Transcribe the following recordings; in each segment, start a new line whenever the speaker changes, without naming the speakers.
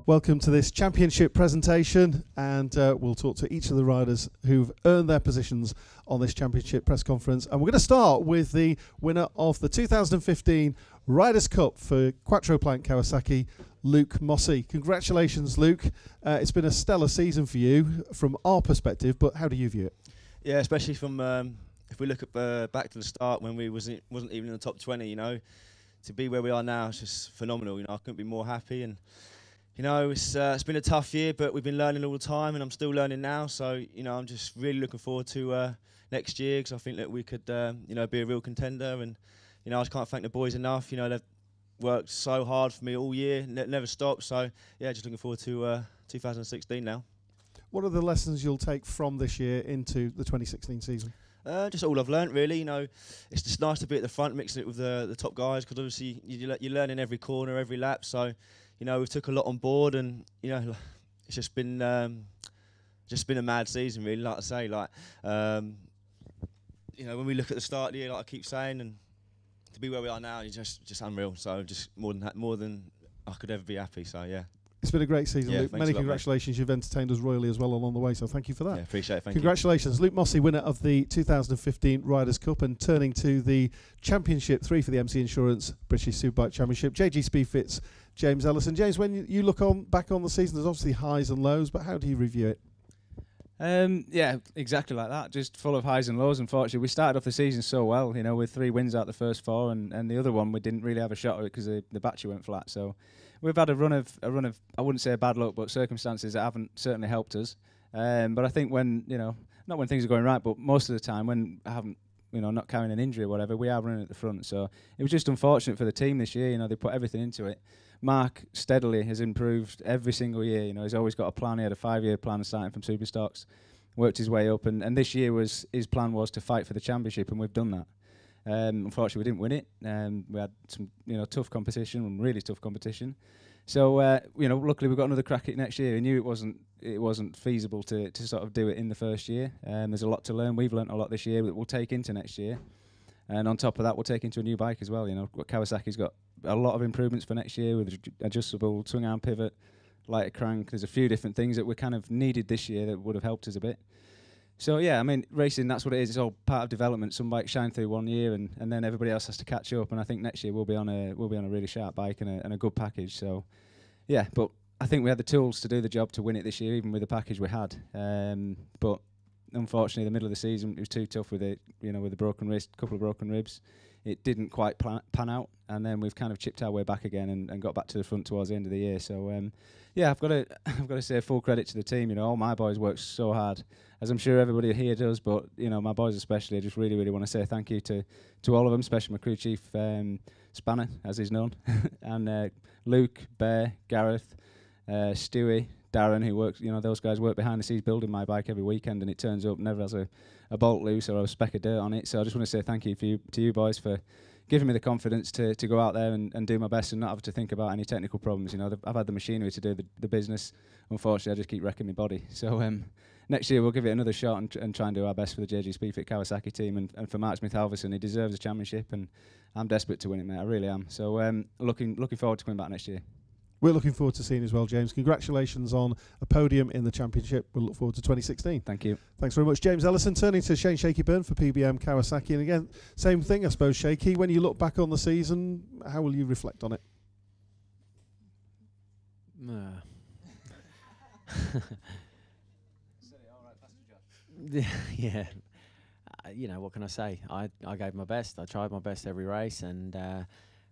Welcome to this championship presentation, and we'll talk to each of the riders who've earned their positions on this championship press conference. And we're going to start with the winner of the 2015 Riders' Cup for Quattroplank Kawasaki, Luke Mossey. Congratulations, Luke. It's been a stellar season for you from our perspective, but how do you view it?
Yeah, especially from if we look at back to the start when we wasn't even in the top 20, you know, to be where we are now, it's just phenomenal. You know, I couldn't be more happy. And you know, it's been a tough year, but we've been learning all the time, and I'm still learning now. So, you know, I'm just really looking forward to next year, because I think that we could, you know, be a real contender. And, you know, I just can't thank the boys enough. You know, they've worked so hard for me all year, never stopped. So, yeah, just looking forward to 2016 now. What
are the lessons you'll take from this year into the 2016 season?
Just all I've learnt, really. You know, it's just nice to be at the front, mixing it with the top guys, because obviously you're learning every corner, every lap. So, you know, we've took a lot on board, and you know, it's just been a mad season, really. Like I say, like you know, when we look at the start of the year, like I keep saying, and to be where we are now, it's just unreal. So just more than I could ever be happy. So yeah.
It's been a great season, Luke. Many congratulations. You've entertained us royally as well along the way, so thank you for that.
Yeah, appreciate it. Thank
Congratulations. Luke Mossey, winner of the 2015 Riders' Cup, and turning to the Championship 3 for the MC Insurance British Superbike Championship. JG Speedfit's James Ellison. James, when you look back on the season, there's obviously highs and lows, but how do you review it?
Yeah, exactly like that. Just full of highs and lows. Unfortunately, we started off the season so well, you know, with 3 wins out the first 4, and the other one we didn't really have a shot at it because the battery went flat. So we've had a run of I wouldn't say bad luck, but circumstances that haven't certainly helped us. But I think when, you know, not when things are going right, but most of the time when I haven't, you know, not carrying an injury or whatever, we are running at the front. So it was just unfortunate for the team this year. You know, they put everything into it. Mark steadily has improved every single year. You know, he's always got a plan. He had a 5-year plan starting from super stocks, worked his way up, and this year his plan was to fight for the championship, and we've done that. Unfortunately, we didn't win it. We had some, you know, tough competition, really tough competition. So you know, luckily we've got another crack at it next year. We knew it wasn't feasible to sort of do it in the first year. There's a lot to learn. We've learnt a lot this year that we'll take into next year, and on top of that, we'll take into a new bike as well. You know, Kawasaki's got a lot of improvements for next year with adjustable swing arm pivot, lighter crank. There's a few different things that we kind of needed this year that would have helped us a bit. So yeah, I mean, racing, that's what it is. It's all part of development. Some bikes shine through one year, and then everybody else has to catch up. And I think next year we'll be on a really sharp bike and a good package. So yeah, but I think we had the tools to do the job to win it this year, even with the package we had. But unfortunately, the middle of the season it was too tough with it. You know, with a broken wrist, couple of broken ribs, it didn't quite pan out. And then we've kind of chipped our way back again and got back to the front towards the end of the year. So yeah, I've got to say full credit to the team. You know, all my boys worked so hard, as I'm sure everybody here does. But you know, my boys especially, I just really want to say thank you to all of them, especially my crew chief Spanner, as he's known, and Luke, Bear, Gareth, Stewie, Darren, who works. You know, those guys work behind the scenes building my bike every weekend, and it turns up never has a bolt loose or a speck of dirt on it. So I just want to say thank you to you boys for giving me the confidence to go out there and do my best and not have to think about any technical problems. You know, I've had the machinery to do the business. Unfortunately, I just keep wrecking my body. So next year we'll give it another shot and try and do our best for the JG Speedfit Kawasaki team and for Mark Smith-Halverson. He deserves a championship, and I'm desperate to win it, mate. I really am. So looking forward to coming back next year.
We're looking forward to seeing you as well, James. Congratulations on a podium in the championship. We'll look forward to 2016.
Thank you.
Thanks very much, James Ellison. Turning to Shane Shaky Byrne for PBM Kawasaki. And again, same thing, I suppose, Shaky. When you look back on the season, how will you reflect on it?
Yeah. You know, what can I say? I gave my best. I tried my best every race, and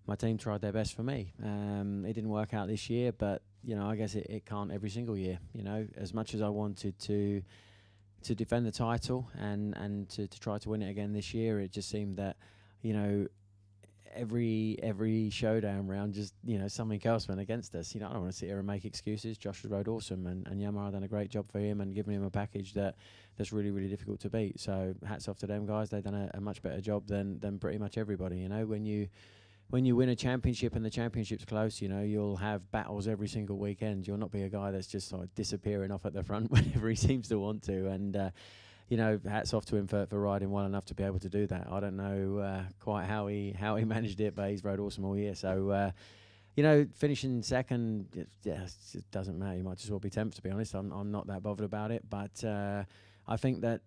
my team tried their best for me. It didn't work out this year, but you know, I guess it can't every single year. You know, as much as I wanted to defend the title and to try to win it again this year, it just seemed that, you know, every showdown round, just, you know, something else went against us. You know, I don't want to sit here and make excuses. Josh rode awesome, and Yamaha done a great job for him and giving him a package that's really difficult to beat. So hats off to them guys. They've done a much better job than pretty much everybody. You know, when you win a championship and the championship's close, you know, you'll have battles every single weekend. You'll not be a guy that's just sort of disappearing off at the front whenever he seems to want to. And you know, hats off to him for riding well enough to be able to do that. I don't know quite how he managed it, but he's rode awesome all year. So finishing second, it doesn't matter. You might as well be 10th, to be honest. I'm not that bothered about it. But I think that,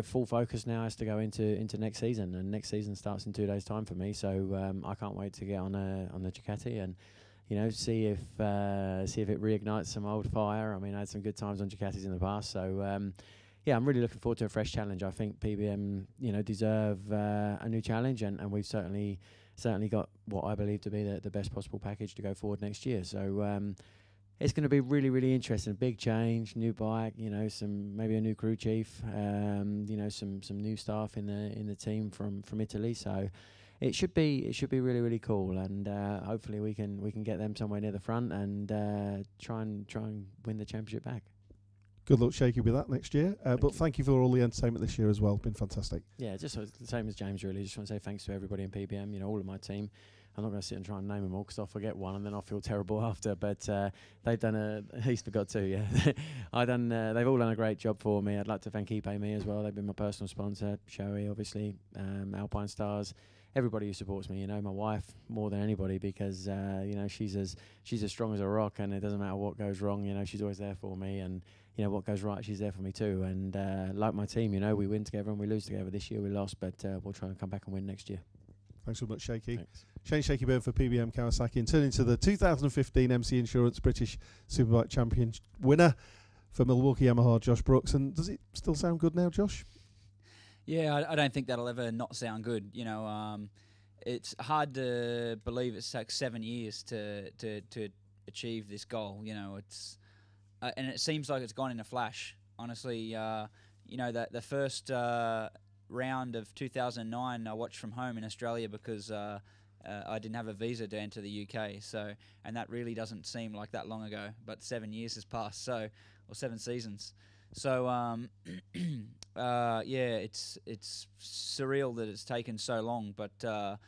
full focus now has to go into next season. And next season starts in 2 days' time for me. So I can't wait to get on the Ducati and, see if it reignites some old fire. I mean, I had some good times on Ducatis in the past. So, I'm really looking forward to a fresh challenge. I think PBM, deserve a new challenge. And we've certainly got what I believe to be the best possible package to go forward next year. So it's going to be really, really interesting. Big change, new bike, maybe a new crew chief, some new staff in the team from Italy. So it should be really, really cool. And hopefully we can get them somewhere near the front and try and win the championship back.
Good luck, Shaky, with that next year. But thank you for all the entertainment this year as well. Been fantastic.
Yeah, just the same as James, really. Just want to say thanks to everybody in PBM, all of my team. I'm not going to sit and try and name them all because I'll forget one and then I'll feel terrible after. But they've done he's forgot two, yeah. They've all done a great job for me. I'd like to thank Me as well. They've been my personal sponsor. Shoei, obviously, Alpine Stars. Everybody who supports me, my wife more than anybody because she's as strong as a rock, and it doesn't matter what goes wrong. She's always there for me, and what goes right, she's there for me too. And like my team, we win together and we lose together. This year we lost, but we'll try and come back and win next year.
Thanks so much, Shaky.
Thanks.
Shane Shaky Byrne for PBM Kawasaki, and turning to the 2015 MC Insurance British Superbike Champion winner for Milwaukee Yamaha, Josh Brooks. And does it still sound good now, Josh?
Yeah, I don't think that'll ever not sound good. It's hard to believe it's like 7 years to achieve this goal. It's and it seems like it's gone in a flash. Honestly, that the first round of 2009 I watched from home in Australia because I didn't have a visa to enter the UK. So, and that really doesn't seem like that long ago. But 7 years has passed, or 7 seasons. So it's surreal that it's taken so long, but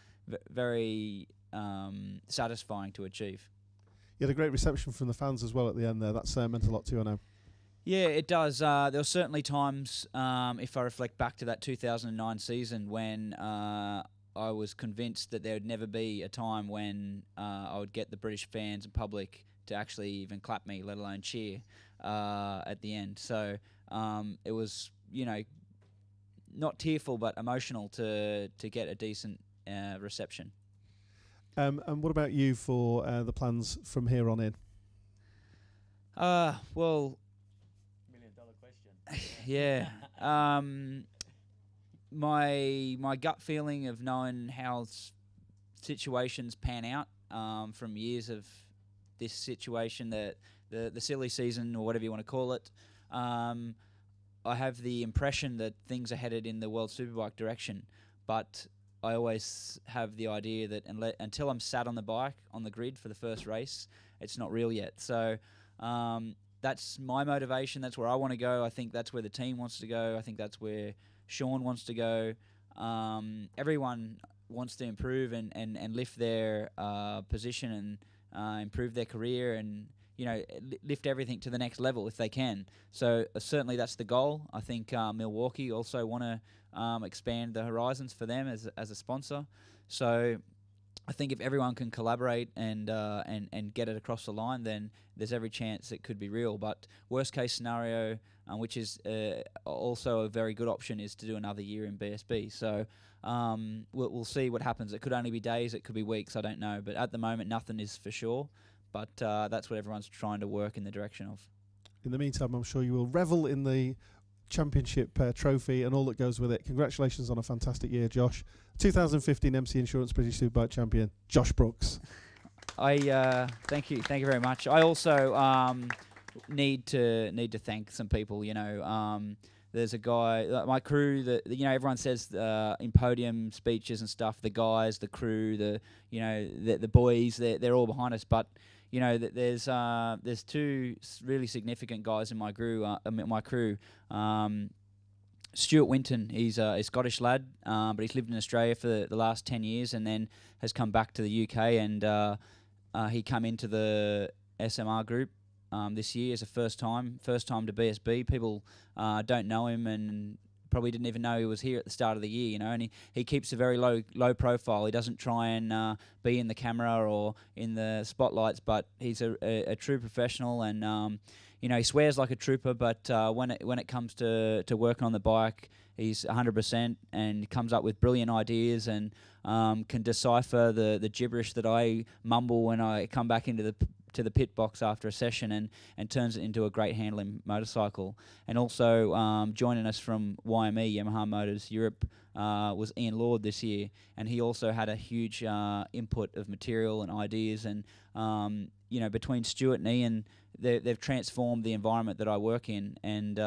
very satisfying to achieve.
You had a great reception from the fans as well at the end there. That's meant a lot to you, I know.
Yeah, it does. There were certainly times, if I reflect back to that 2009 season, when I was convinced that there would never be a time when I would get the British fans and public to actually even clap me, let alone cheer at the end. So it was, not tearful but emotional to get a decent reception.
And what about you for the plans from here on in?
Well,
$1 million question.
yeah. My gut feeling of knowing how situations pan out from years of this situation, the silly season or whatever you want to call it, I have the impression that things are headed in the World Superbike direction, but I always have the idea that until I'm sat on the bike on the grid for the first race, it's not real yet. So that's my motivation. That's where I want to go. I think that's where the team wants to go. I think that's where Sean wants to go. Everyone wants to improve and lift their position and improve their career and lift everything to the next level if they can. So certainly that's the goal. I think Milwaukee also want to expand the horizons for them as a sponsor. So I think if everyone can collaborate and get it across the line, then there's every chance it could be real. But worst case scenario, which is also a very good option, is to do another year in BSB. So we'll see what happens. It could only be days, it could be weeks, I don't know. But at the moment, nothing is for sure. But that's what everyone's trying to work in the direction of. In
the meantime, I'm sure you will revel in the championship trophy and all that goes with it. Congratulations on a fantastic year, Josh. 2015 MC Insurance British Superbike Champion, Josh Brooks.
Thank you very much. I also need to thank some people. There's a guy, my crew that everyone says in podium speeches and stuff. The guys, the crew, the boys, they're all behind us. But there's two really significant guys in my crew. Stuart Winton, he's a Scottish lad, but he's lived in Australia for the last 10 years and then has come back to the UK, and he come into the SMR group this year as a first time to BSB. People don't know him, probably didn't even know he was here at the start of the year, you know, and he keeps a very low profile. He doesn't try and be in the camera or in the spotlights, but he's a true professional, and you know, he swears like a trooper, but when it comes to working on the bike, he's 100% and comes up with brilliant ideas, and can decipher the gibberish that I mumble when I come back into the pit box after a session, and turns it into a great handling motorcycle. And also joining us from YME, Yamaha Motors Europe, was Ian Lord this year, and he also had a huge input of material and ideas, and you know, between Stuart and Ian, they've transformed the environment that I work in, and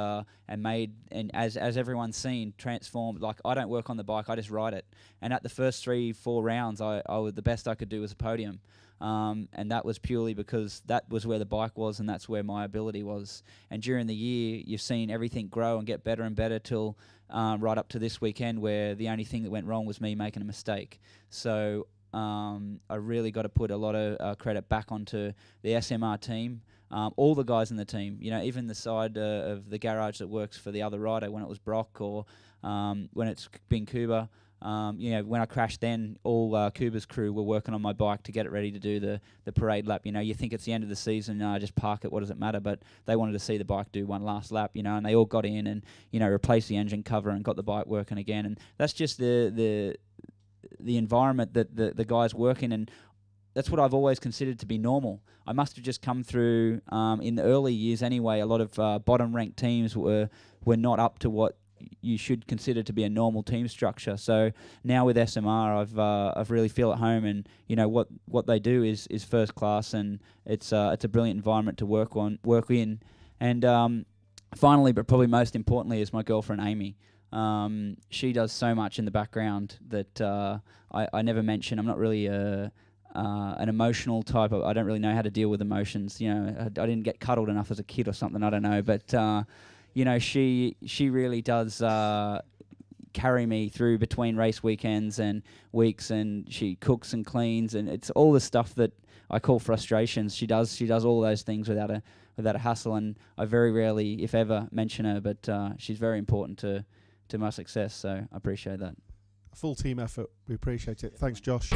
made, and as everyone's seen, transformed. Like, I don't work on the bike, I just ride it. And at the first 3-4 rounds, I was, the best I could do was a podium. And that was purely because that was where the bike was, and that's where my ability was. And during the year, you've seen everything grow and get better and better till right up to this weekend, where the only thing that went wrong was me making a mistake. So I really got to put a lot of credit back onto the SMR team. All the guys in the team, you know, even the side of the garage that works for the other rider, when it was Brock, or when it's been Kuba. You know, when I crashed, then all Kuba's crew were working on my bike to get it ready to do the parade lap. You know, you think it's the end of the season, just park it, what does it matter? But they wanted to see the bike do one last lap, you know, and they all got in and, you know, replaced the engine cover and got the bike working again. And that's just the environment that the guys work in, and that's what I've always considered to be normal. I must have just come through, in the early years anyway, a lot of bottom-ranked teams were not up to what you should consider to be a normal team structure. So now with SMR, I've really feel at home, and you know what they do is first class, and it's a brilliant environment to work in. And finally, but probably most importantly, is my girlfriend Amy. She does so much in the background that I never mention. I'm not really an emotional type. I don't really know how to deal with emotions. You know, I didn't get cuddled enough as a kid or something. I don't know, but you know, she really does carry me through between race weekends and weeks, and she cooks and cleans, and it's all the stuff that I call frustrations. She does all those things without a hassle, and I very rarely, if ever, mention her, but she's very important to my success. So I appreciate that.
A full team effort. We appreciate it. Thanks, Josh.